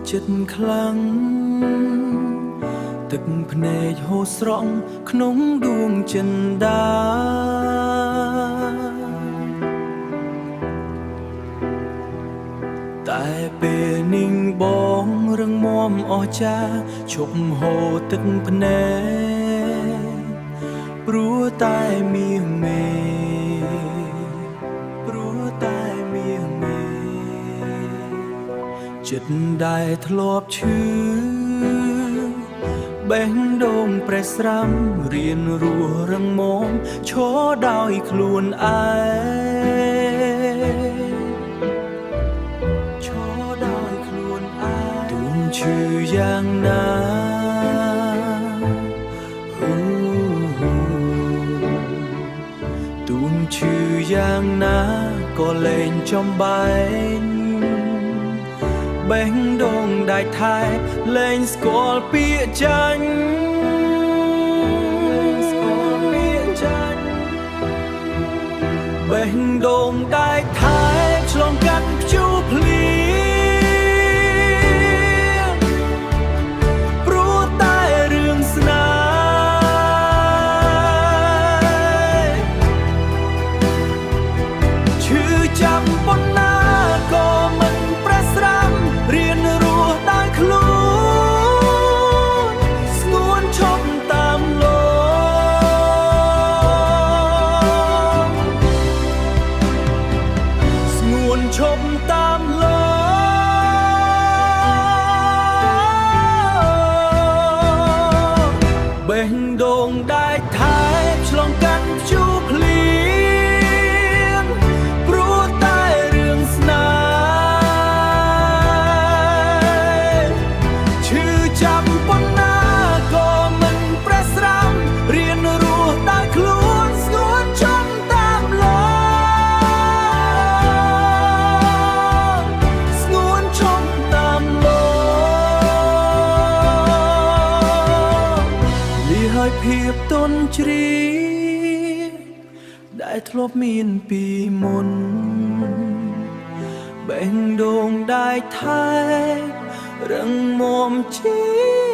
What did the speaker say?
ចិត្តខ្លាំងទឹកភ្នែកហូរស្រង់ក្នុងដួងចិន្តាតែពេលនាងបងរឹងមាំអស្ចារ្យឈប់ហូរទឹកភ្នែកព្រោះតែមាសមេចិត្តដែលធ្លាប់ឈឺបេះដូងប្រេះស្រាំរៀនរស់រឹងមាំឈរដោយខ្លួនឯងទូនឈឺយ៉ាងណាទូនឈឺយ៉ាងណាក៏លែងចំបែងបេះដូងដាច់ថែលែងស្គាល់ពាក្យចាញ់បេះដូងដាច់ថែឆ្លងកាត់ព្យុះភ្លៀងព្រោះតែរឿងស្នេហ៍ឈឺចាំប៉ុណ្ណាក៏មិនប្រេះស្រាំរៀនរស់ដោយខ្លួនស្ងួនឈប់តាមលងស្ងួនឈប់តាមលងបេះដូងដាច់ថែឆ្លងកាត់ព្យុះភ្លៀងព្រោះតែរឿងស្នេហ៍ឈឺចាំប៉ុណ្ណាក៏មិនប្រេះស្រាំរៀនរស់ដោយខ្លួនស្ងួនឈប់តាមលងស្ងួនឈប់តាមលងលីហើយភាពទន់ជ្រាយដែលធ្លាប់មានពីមុនបេះដូងដាច់ថែរឹងមាំជា